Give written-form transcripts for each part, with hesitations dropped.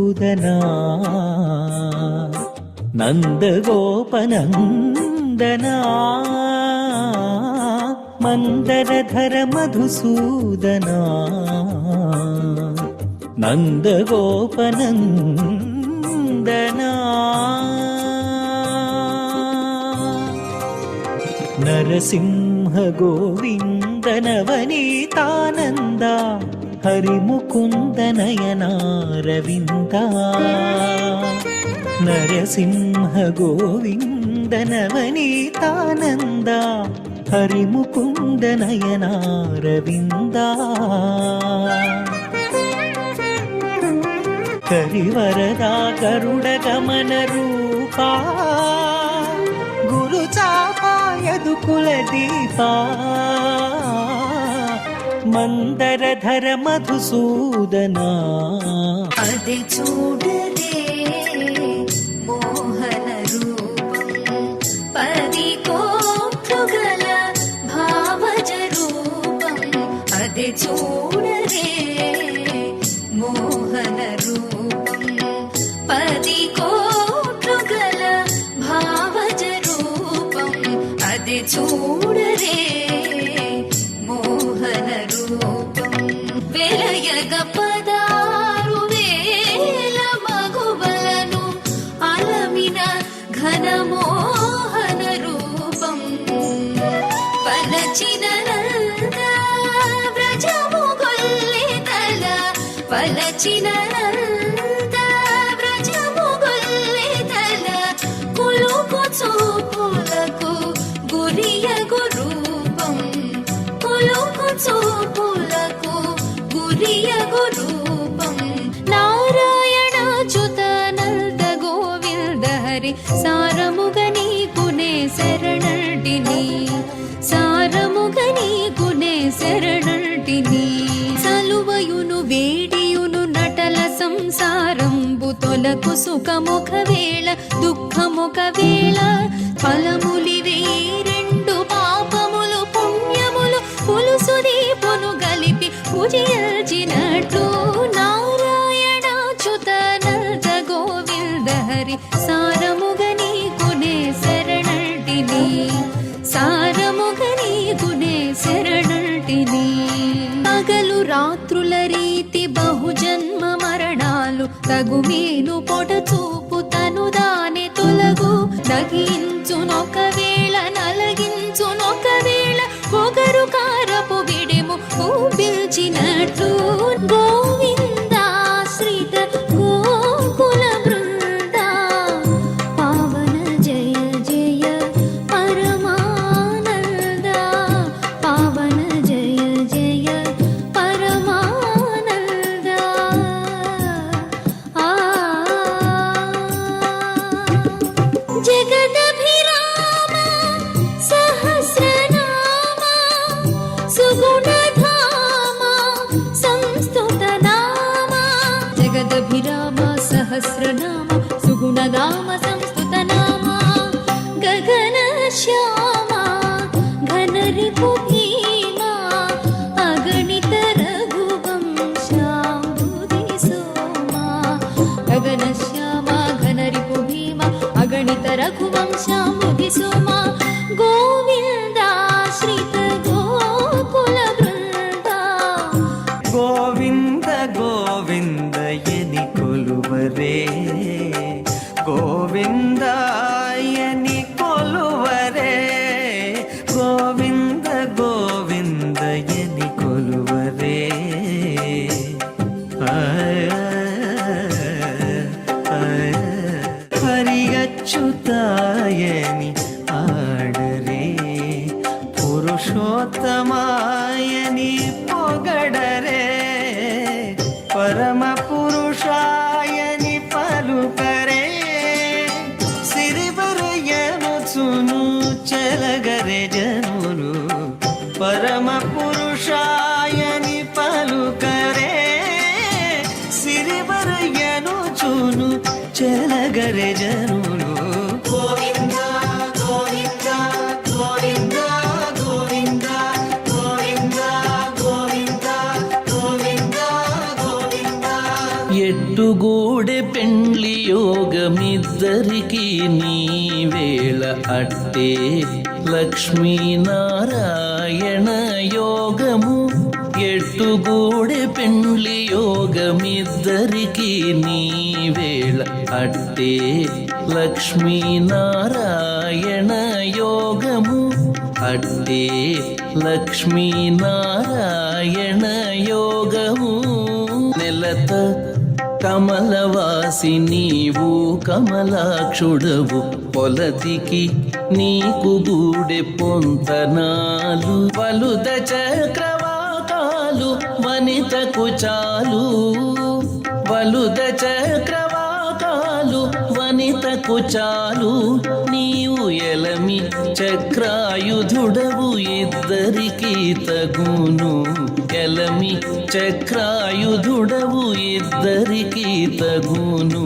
మధుసూదనా నందగోపనందనా మందరధర మధుసూదనా నందగోపనందనా నరసింహ గోవింద నవనీతానంద హరిముకుంద నయనారవింద నరసింహ గోవింద నవనీతానంద హరిముకుంద నయనారవింద కరివరదా గరుడ గమన రూపా గురు చాపాయదు కులదీపా మందరధర మధుసూదనా అది చూడదే మోహన రూపం పది కోట్లుగల భావజ రూపం అది చూడదే మోహన రూపం పది కోట్లుగల భావజ రూపం అది చూడరే మోహన రూపం వెలయగ పదారు వేల మగువలను అలమిన ఘన మోహన రూపం పలచిన నంద వ్రజము గొల్లెతల పలచిన నంద వ్రజము గొల్లెతల కులుకు చూపులకు గురియగు రూపం కులుకు చూపులకు గురియగు రూపం నారాయణాచ్యుత నంద గోవింద హరి సారముగ నీకునే శరణంటిని సారముగ నీకునే శరణంటిని సలువయును వేడియును నటల సంసారంబు తొలకు సుఖముఖ వేళ దుఃఖముఖ వేళ ఫలములివే రెండు పాపములు పుణ్యములు పులుసు దీపును గలిపి పూజించినట్లు నారాయణాచ్యుత నంద గోవింద హరి సారముగ నీకునే శరణంటిని సారముగ నీకునే శరణంటిని పగలు రాత్రుల రీతి బహుజన్మ మరణాలు తగుమేను పొట చూపు తను దాని తొలగు నగించునొక వేళ నలగించునొక వేళ పొగరు కారపు విడెము ఊపిల్చినట్లు గోవిందాశ్రిత గోకుల బృంద పావన జయ జయ పరమానంద పావన జయ జయ పరమానంద జగదభిరామ సహస్రనామ సుగుణధామ సంస్తుతనామ జగదభిరామ సహస్రనామ సుగుణధామ సంస్తుతనామ గగన శ్యామ ఘన రిపు భీమా అగణిత రఘువంశాంబుధి సోమా గగన శ్యామ ఘన రిపు భీమా అగణిత రఘువంశాంబుధి సోమా గోవిందాశ్రిత గోకుల బృంద గోవింద గోవింద ఎని కొలువరే గోవింద ఎని కొలువరే గోవింద గోవింద ఎని కొలువరే హరి అచ్యుతాయని ఆడరే పురుషోత్తమాయని పొగడరే పరమ పురుషాయని పలుకరే సిరివరయనుచును చెలగరే జనులు పరమ పురుషాయని పలుకరే సిరివరయనుచును చెలగరే జనులు గోవింద గోవింద గోవింద గోవింద గోవింద గోవింద గోవింద గోవింద ఎట్టుగూడె పెండ్లి యోగమిద్దరికి నీ వేళ అట్టే లక్ష్మీనారాయణ యోగము ఎట్టుగూడె పెండ్లి యోగమిద్దరికి నీ వేళ అట్టే లక్ష్మీనారాయణ యోగము అట్టే లక్ష్మీనారాయణ యోగము నెలత కమలవాసి నీవు కమలాక్షుడవు పొలతికి నీకు గూడె పొంతనాలు వలుద చక్రవాకాలు వనితకు చాలు వలుద చక్రవాకాలు వనితకు చాలు నీవు ఎలమి చక్రాయుధుడవు ఇద్దరికి తగును ఎలమి చక్రాయుధుడవు ఇద్దరికి తగును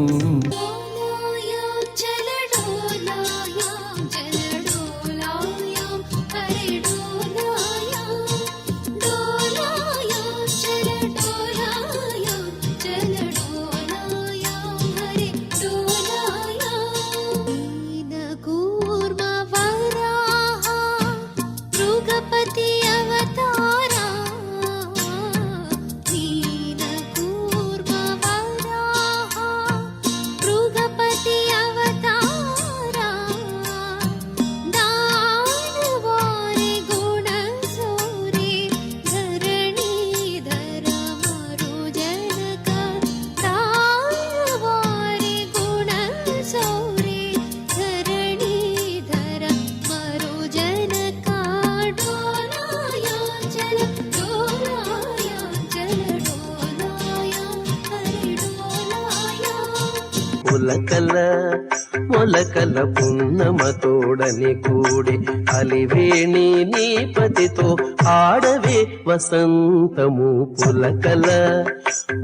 మొలకల పున్నమ తోడని కూడి అలివేణి నీపతితో ఆడవే వసంతము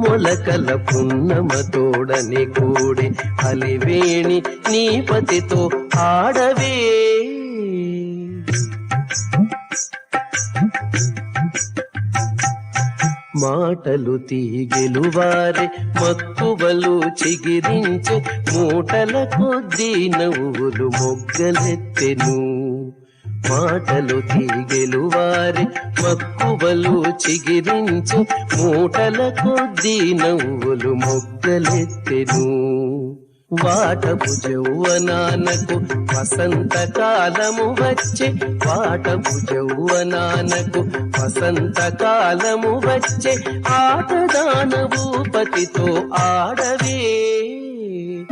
మొలకల పున్నమ తోడని కూడి అలివేణి నీపతితో ఆడవే మాటలు తీగెలు వారి మక్కువలు చిగిరించే మూటల కొద్దీ నవ్వులు మొగ్గలెత్తెను మాటలు తీగెలు వారి మక్కువలు చిగిరించే మూటల కొద్దీ నవ్వులు మొగ్గలెత్తెను వాటపు యౌవనానకు వసంతకాలము వచ్చే వాటపు యౌవనానకు వసంతకాలము వచ్చే ఆటదాన భూపతితో ఆడవే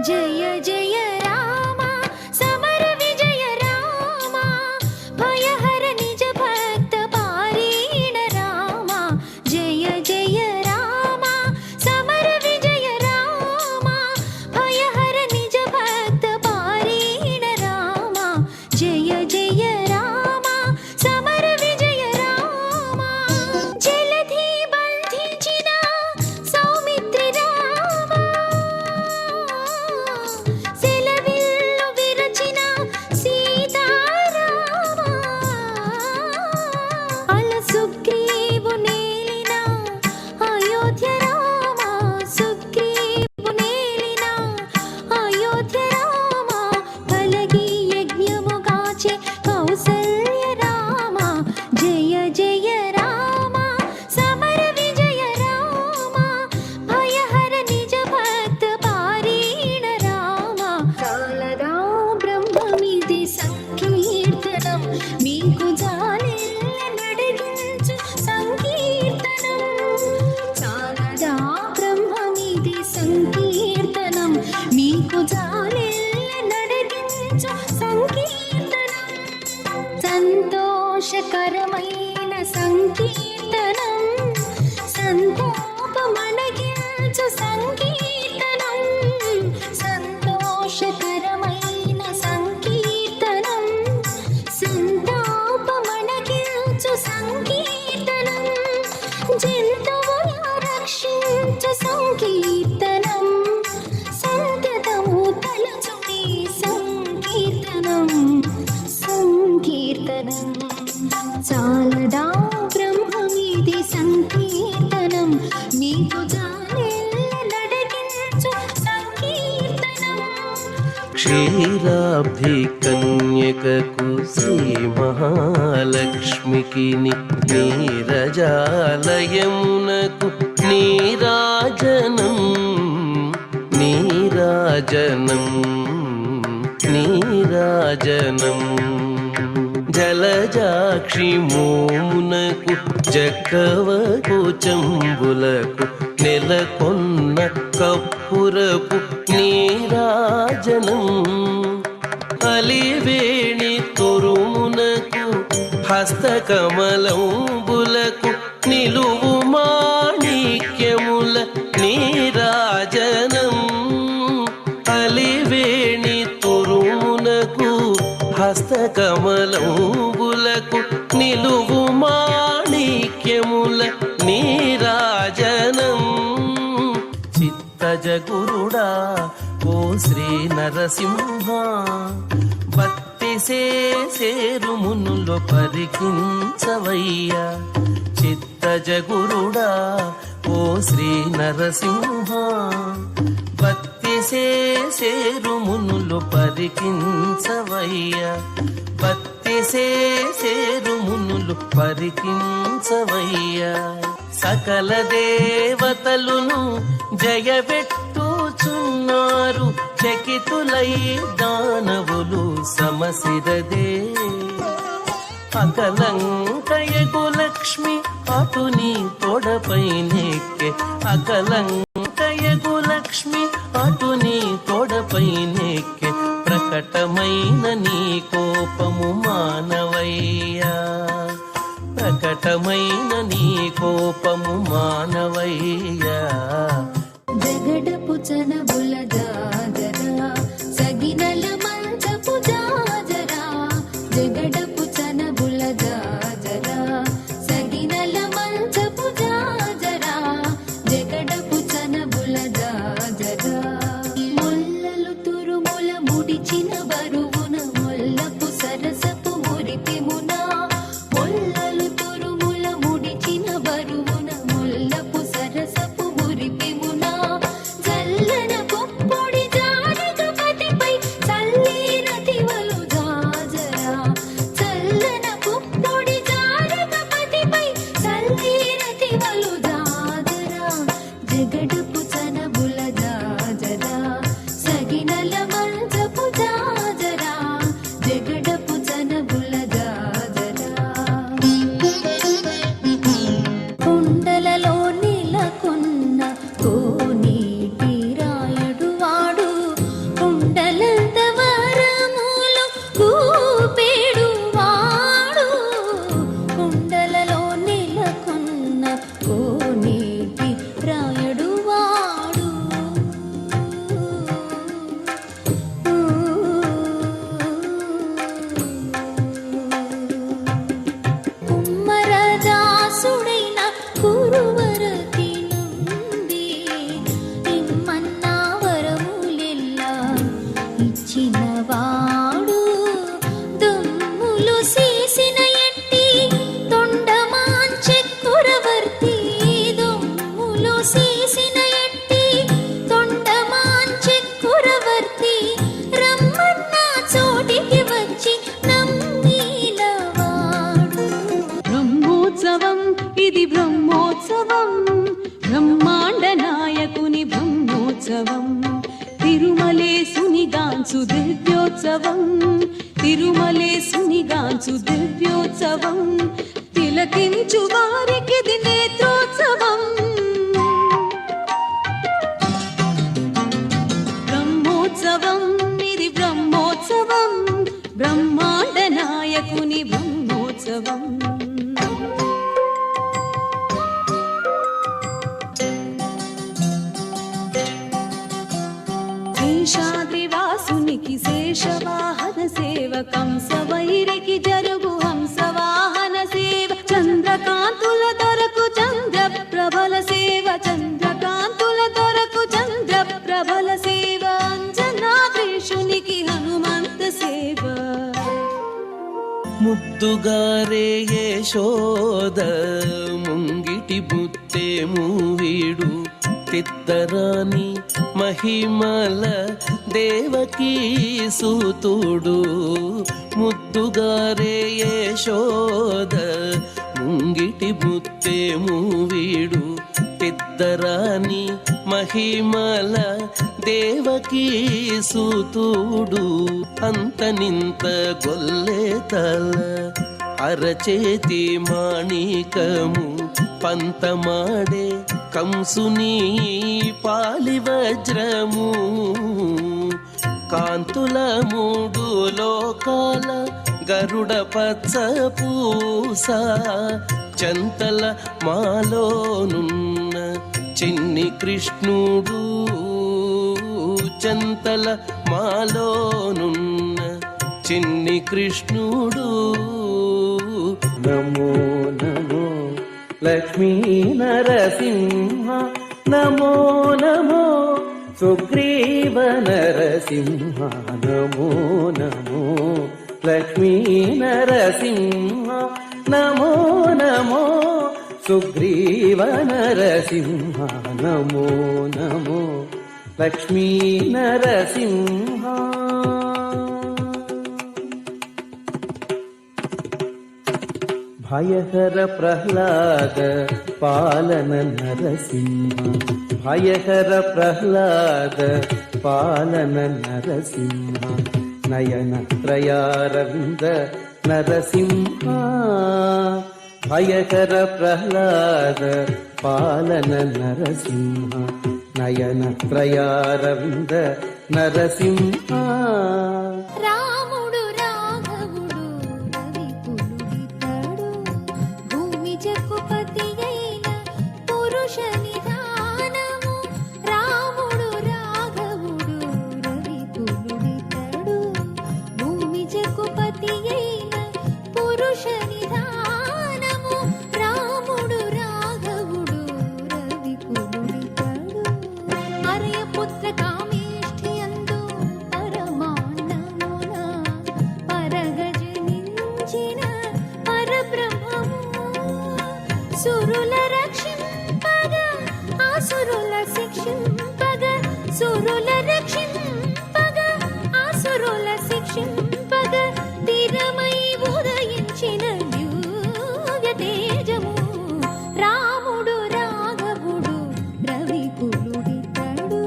జయ జయ రామ సమర విజయ రామ భయహర నిజ భక్త పారీణ రామ జయ జయ రామ సమర విజయ రామ భయహర నిజ భక్త పారీణ రామ జయ జయ రామ సమర విజయ రామ జలధి బంధించిన సౌమిత్రి రామ సెలవిల్లు విరచిన సీతారామ అల సుగ్రీవు నేలిన అయోధ్య రామ సుగ్రీవు నేలిన అయోధ్య రామ కలగి యజ్ఞముగాచే కౌసల్య రామ జయ జయ రామ సమర విజయ రామ భయహర నిజ భక్త పారీణ రామ చాలరా బ్రహ్మమిది సంకీర్తనం మీకు జాలిల్ల నడిగించు సంకీర్తనం చాలరా బ్రహ్మమిది సంకీర్తనం మీకు జాలిల్ల నడిగించు సంకీర్తనం సంతోషకరమైన సంకీర్తనం సంతాపమణగించు సంకీర్తనం సంతోషకరమైన సంకీర్తనం సంతాపమణగించు సంకీర్తనం జంతువుల రక్షించు సంకీర్తనం క్షీరాబ్ధి కన్యకకు శ్రీ మహాలక్ష్మికి నీరజాలయమునకు నీరాజనం నీరాజనం నీరాజనం జలజాక్షి మోమునకు జక్కవకు చంబులకు నెలకొన్న కప్పురపు నీరాజనం అలివేణి తురుమునకు హస్తకమలంబులకు నిలువు మాణిక్యముల నీరాజనం అలివేణి తురుమునకు హస్తకమలంబులకు నిలువు మాణిక్యముల నీరాజనం చిత్తజగురుడా ఓ శ్రీ నరసింహ భక్తిసేరు మునులో పరికించవయ్యా చిత్తజగురుడా ఓ శ్రీ నరసింహ భక్తిసేరు మునులు పరికించవయ్యా భక్తిసేరు మునులు పరికించవయ్యా సకల దేవతలును జయబెట్టుచున్నారు చకితులై దానవులు సమసిరదే అకలంకయకు లక్ష్మి అటు నీ తొడపై నెక్కే అకలంకయకు లక్ష్మి అటు నీ తొడపై నెక్కే ప్రకటమైన నీ కోపము మానవయ్యా ప్రకటమైన నీ కోపము మానవయ్యా జగడపు చనబుల జాజరా సగినల మంచపు జాజరా జగడపు చనబుల జాజరా సగినల మంచపు జాజరా జగడపు చనబుల జాజరా ముల్లలు తురుముల ముడిచిన బరువున ముల్లపు సరసపు మురిపెమునా ముల్లలు తురుముల ముడిచిన బరువున ముల్లపు సరసపు మురిపెమునా జల్లన పొప్పొడి జానకపతిపై చల్లీరతివలు జాజరా చల్లన పొప్పొడి జానకపతిపై చల్లీరతివలు జాజరా జగడపు చనబుల జాజరా సగినల మంచపు జాజరా జగడపు చనబుల జాజరా కుండలలో నెలకొన్న కోనేటి రాయుడు వాడు కుండలంత వరములు కూపేడు వాడు కుండలలో నెలకొన్న కోనేటి రాయుడు వాడు కుమ్మరదాసుడైన కురువరతి నంది ఇమ్మన్న వరములెల్లా ఇచ్చినవాడు దుమ్ములు చేసిన ఎట్టి తొండమాంచె కురవర్తి దుమ్ములు చేసిన ఎట్టి తొండమాంచె కురవర్తి రమ్మన్న చోటికి వచ్చి నమ్మినవాడు బ్రహ్మోత్సవం ఇది బ్రహ్మోత్సవం బ్రహ్మాండ నాయకుని బ్రహ్మోత్సవం తిరుమలేసునిగాంచు దివ్యోత్సవం తిరుమలేసునిగాంచు దివ్యోత్సవం తిలకించు వారికిది నేత్రోత్సవం బ్రహ్మోత్సవం ఇది బ్రహ్మోత్సవం బ్రహ్మాండ నాయకుని బ్రహ్మోత్సవం శేషాద్రివాసునికి శేషవాహన సేవ కంసవైరికి జరుగు హంసవాహన సేవ చంద్రకాంతుల దొరకు చంద్ర ప్రభల సేవ చంద్రకాంతుల దొరకు చంద్ర ప్రభల సేవ అంజనాద్రీషునికి హనుమంత సేవ ముద్దుగారే యశోద ముంగిటి బుత్తే మూవీడు తిత్తరాని మహిమల దేవకీ సూతుడు ముద్దుగారే యశోద ముంగిటి ముత్తేము వీడు పెద్దరాని మహిమల దేవకీ సూతుడు అంతనింత గొల్లెతల అరచేతి మాణికము పంతమాడే కంసుని పాలి వజ్రము కాంతుల మూడు లోకాల గరుడ పచ్చ పూస చంతల మాలోనున్న చిన్ని కృష్ణుడు చంతల మాలోనున్న చిన్ని కృష్ణుడు నమో నమో లక్ష్మీ నరసింహ నమో నమో సుగ్రీవ నరసింహ నమో నమో లక్ష్మీ నరసింహ నమో నమో సుగ్రీవ నరసింహ నమో నమో లక్ష్మీ నరసింహ భయహర ప్రహ్లాద పాలన నరసింహ భయహర ప్రహ్లాద పాలన నరసింహ నయన త్రయారవింద నరసింహ భయహర ప్రహ్లాద పాలన నరసింహ నయన త్రయారవింద నరసింహ రాముడు రాఘవుడు రవి పులుడితడు భూమి జక్కుపతి అయిన పురుష నిధానము రాముడు రాఘవుడు రవి పులుడితడు భూమి జక్కుపతి అయిన పురుష నిధానము రాముడు రాఘవుడు రవి పులుడితడు అరయ పుత్ర కామేష్ఠియందు పరమాన్నమున పరగజనించిన పరబ్రహ్మము సురుల రక్షింపగ ఆసురుల శిక్షింపగ సురుల రక్షింపగ ఆసురుల శిక్షింపగ తిరమై ఉదయించిన దివ్య తేజము రాముడు రాఘవుడు రవి కులుడితడు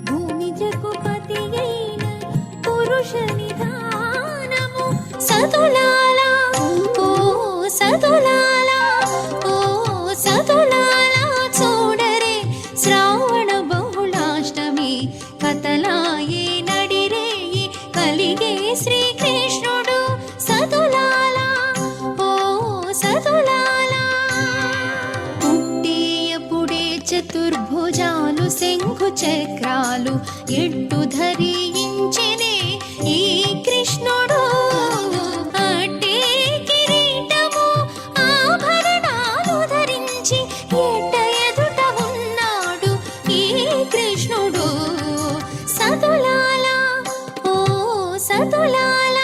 భూమి జగుపతి అయిన పురుష నిధానము సతులాల ఓ సతులాల ఓ సతులాల చూడరే శ్రావణ బహుళాష్టమి కథలాయే నడిరేయి కలిగే శ్రీకృష్ణుడు సతులాల ఓ సతులాల పుట్టేయపుడే చతుర్భుజాలు శంఖు చక్రాలు ఎట్టు ధరించెనే ఈ కృష్ణుడు అట్టే కిరీటము ఆభరణాలు ధరించి ఎట్ట ఎదుట ఉన్నాడు ఈ కృష్ణుడు సతులాల ఓ సతులాల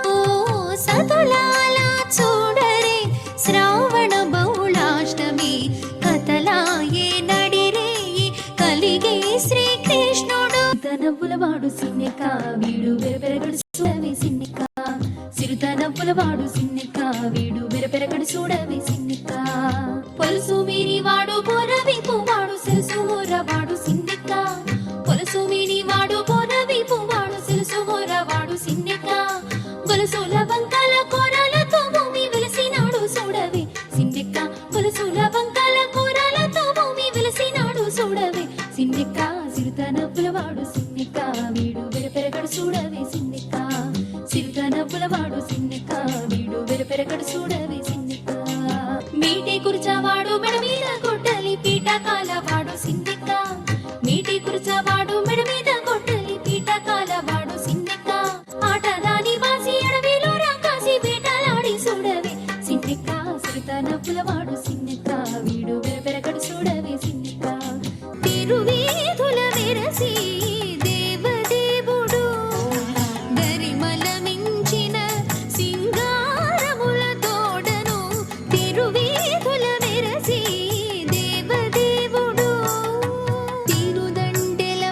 ఓ సతులాల చూడరే శ్రావణ బహుళాష్టమి కథలాయే నడిరేయి కలిగే శ్రీకృష్ణుడు తనవ్వులవాడు సిన్నెక వీడు వెరపెరగడు చూడవే సిన్నెక సిరుతనవ్వులవాడు సిన్నెక వీడు వెరపెరగడు చూడవే సిన్నెక పొలుసు మీని వాడు బొరవిపు వాడు సెలుసు వాడు సిన్నెక పొలుసు మీని వాడు బొరవిపు వాడు సెలుసు వాడు సిన్నెక గొలుసుల వంకల కూరలతో భూమి వెలిసినాడు చూడవే సిన్నెక గొలుసుల వంకల కూరలతో భూమి వెలిసినాడు చూడవే సిన్నెక సిరుతనవ్వులవాడు సిన్నెక వీడు వెరపెరగడు చూడవే సిన్నెక సిరుతనవ్వులవాడు సిన్నెక వీడు వెరపెరగడు చూడవే సిన్నెక మీటి కుర్చవాడు మెడ మీద కొట్టలి పీఠకాల వాడు సిన్నెక మీటి కుర్చవాడు మెడ మీద కొట్టలి పీఠకాల వాడు సిన్నెక ఆటదాని వాసి అడవిలో రాకాసి వేటలాడి చూడవే సిన్నెక సిరుతనవ్వులవాడు సిన్నెక వీడు వెరపెరగడు చూడవే సిన్నెక తిరువీధుల మెరసి దేవదేవుడు గరిమల మించిన సింగారముల తోడను తిరువీధుల మెరసి దేవదేవుడు తిరుదండెల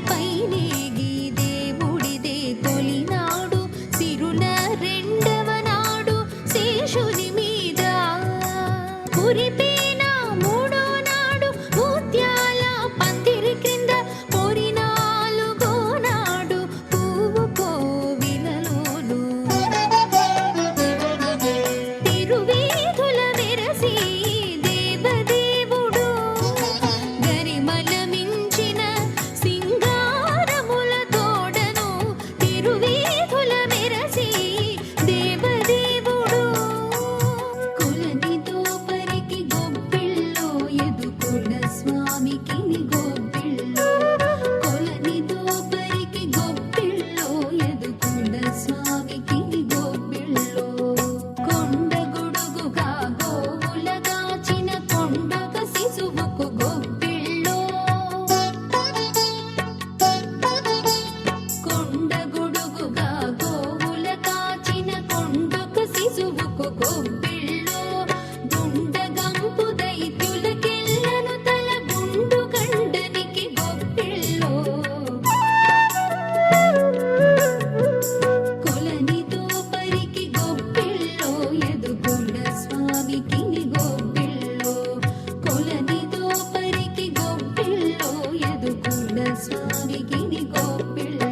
విగిని గోపిల్లో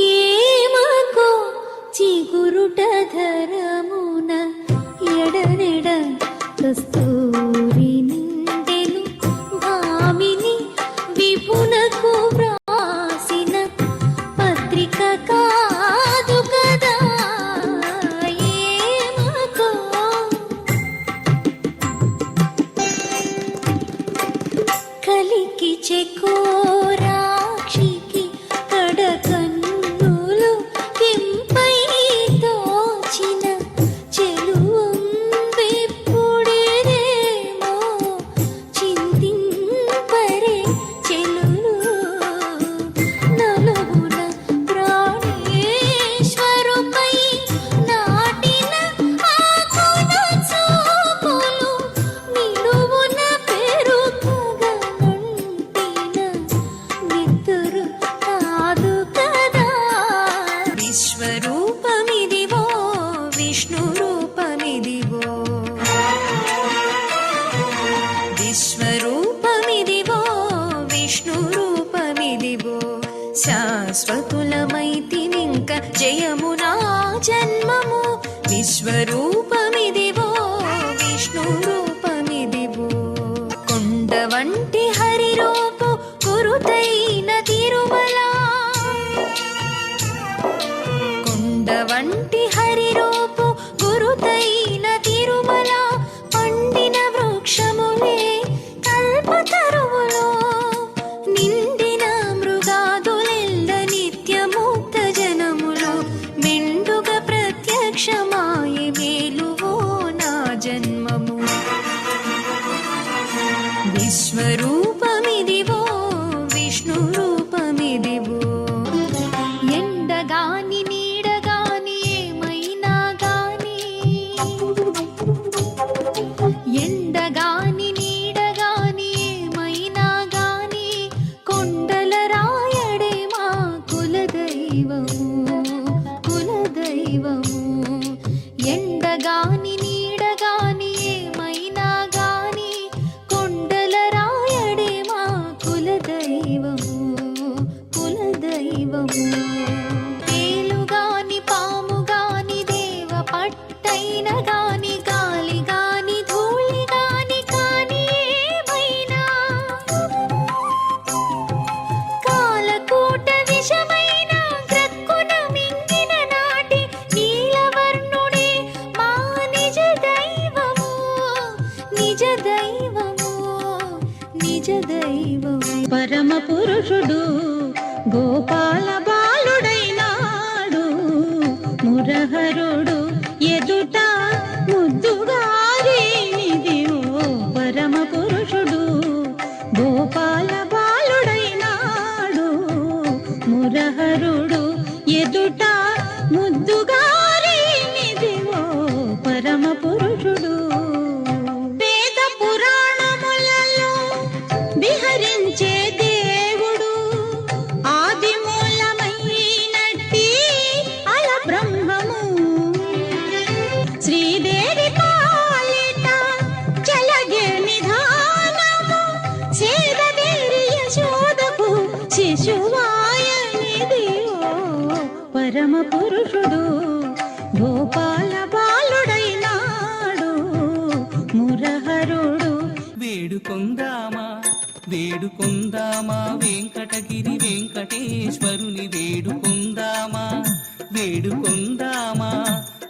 ఏమకో చిగురుట ధరమున ఎడనెడ కస్తూరి నిండెను భామిని విపునకు వ్రాసిన పత్రిక కాదు కదా ఏమకో కలికి చెకోరాక్షికి కడకన్నులు కెంపై తోచిన చెలువం వెప్పుడేదేమో చింతింపరే చెలులు నలుగున ప్రాణేశ్వరుపై నాటిన ఆకుల చూపులు నిలువున పెరుగగనుంటిన నిద్దురు కాదు కదా విశ్వరూపమిదివో విష్ణు రూపమిదివో విశ్వరూపమిదివో విష్ణు రూపమిదివో శాశ్వతులమైతినింక జయమునా జన్మము విశ్వరూపమిదివో విష్ణు రూపమిదివో కొండ వంటి హరి రూపు గురుతైన తిరుమల కొండ వంటి హరి రూపు గురుతైన తిరుమల పండిన వృక్షములే కల్పతరువులో నిండిన మృగాదులెల్ల నిత్యముక్త జనములు మెండుగా ప్రత్యక్షమాయ మేలువో నా జన్మము విశ్వరూపమిదివో విష్ణు రూపమిదివో ఎండగాని నీడగాని ఏమైనా గాని ఎండగాని నీడగాని ఏమైనా గాని కొండల రాయడే మా కులదైవము కులదైవము ఎండగాని నీడగాని ఏమైనా గాని కొండల రాయడే మా కులదైవము కులదైవము తేలుగాని పాముగాని దేవ పట్టైన గాని గాలి గాని ధూళి గాని కాని ఏమైనా కాలకూట విషమైన గ్రక్కున మింగిన నాటి నీలవర్ణుడే మా నిజ దైవము నిజ దైవము నిజ దైవము పరమ పురుషుడు గోపాల బాలుడైనాడు మురహరుడు ఎదుట ముద్దుగారినిదివో పరమ పురుషుడు గోపాల బాలుడైనాడు మురహరుడు ఎదుట ముద్దుగారినిదివో పరమ పురుషుడు వేద పురాణములలో విహరించే దేవుడు ఆది మూలమైనట్టి అల బ్రహ్మము శ్రీదేవి పాలిట చలగే నిధానము సేదవేరి యశోదకు శిశువాయనిదివో పరమ పురుషుడు గోపాల బాలుడైనాడు మురహరుడు వేడుకొందామా వేడుకొందామా వెంకటగిరి వెంకటేశ్వరుని వేడుకొందామా వేడుకొందామా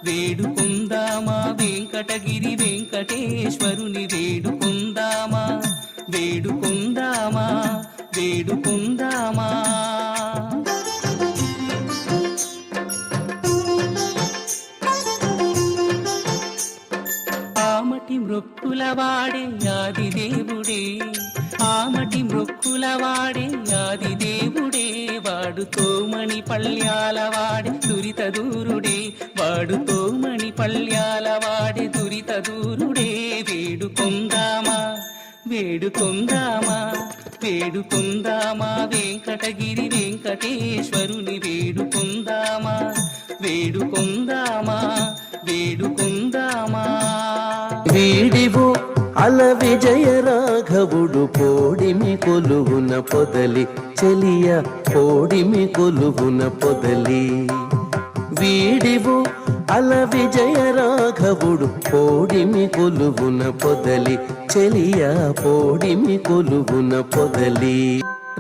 వేడుకొందామా వెంకటగిరి వెంకటేశ్వరుని వేడుకొందామా వేడుకొందామా వేడుకొందామా ఆమటి మృక్కుల వాడే ఆది దేవుడే ఆమటి మృక్కుల వాడే ఆది దేవుడే వాడుతో మణి పళ్ళ్యాల వాడే దురిత దూరుడే వాడుతో మణి పళ్ళ్యాల వాడే దురిత దూరుడే వేడుకొందామా వేడుకొందామా వేడుకొందామా వెంకటగిరి వెంకటేశ్వరుని వేడుకొందామా వేడుకొందామా వేడుకొందామా వీడివో అల విజయ రాఘవుడు పోడిమి కొలువున పొదలి చెలియ పోడిమి కొలువున పొదలి వీడివు అల విజయ రాఘవుడు పోడిమి కొలువున పొదలి చెలియ పోడిమి కొలువున పొదలి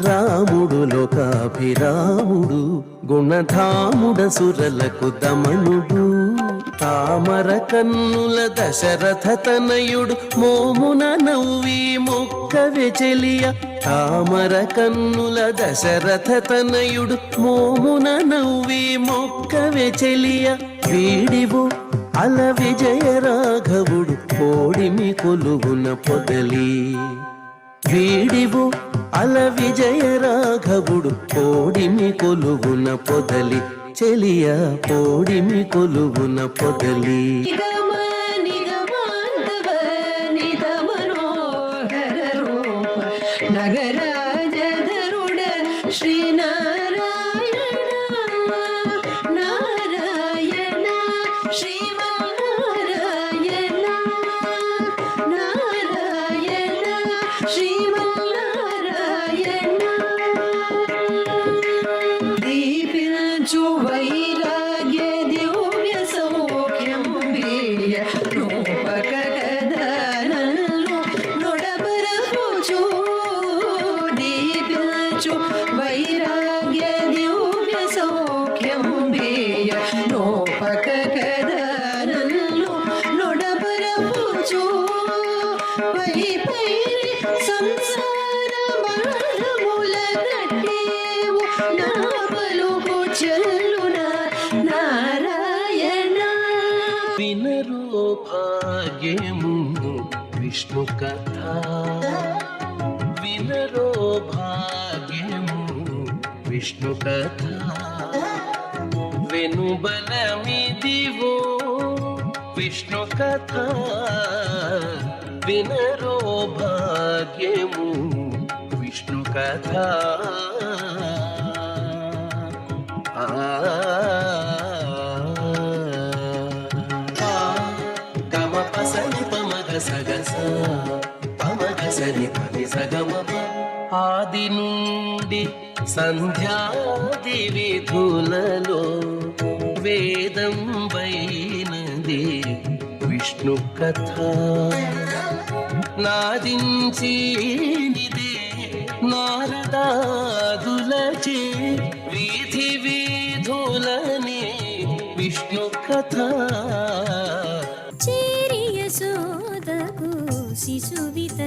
రాముడు లోకాభిరాముడు గుణధాముడ సురలకు దమనుడు తామర కన్నుల దశరథ తనయుడు మోమున నవ్వి మొక్కవే చెలియ తామర కన్నుల దశరథ తనయుడు మోమున నవ్వి మొక్కవే చెలియ వీడివు అల విజయ రాఘవుడు పోడిమి కొలువున పొదలి వీడివు అల విజయ రాఘవుడు పోడిమి కొలువున పొదలి చెలియ పోడిమి కొలువున పొదలి నిగమ నిగమాంతవ నిగమనోహర రూప నగరాజధరుడ శ్రీనారాయణ నారాయణ శ్రీమన్నారాయణ నారాయణ శ్రీమన్నారాయణ దీపించు వైరాగ్య దివ్య సౌఖ్యం వీయ రూపక గదనల్లు నొడబరపుచు దీపించు వైరాగ్య దివ్య సౌఖ్యం వీయ రూపక గదనల్లు నొడబరపుచు పై పై సంసార మరణముల కట్టేవు నా పలుకు చెల్లున నారాయణ వినరో భాగ్యము విష్ణు కథ వినరో భాగ్యము విష్ణు కథ వెనుబలమిదివో విష్ణు కథ వినరో భాగ్యము విష్ణు కథ గమ పసని పమగ సగస పమగ సని పని సగమ ఆది నుండి సంధ్యాది విధులలో వేదం వైనది విష్ణు కథ నాదించినిదే నారదాదులచే వీధి వీధులని విష్ణు కథ చేరియ సోదకు శిశువిత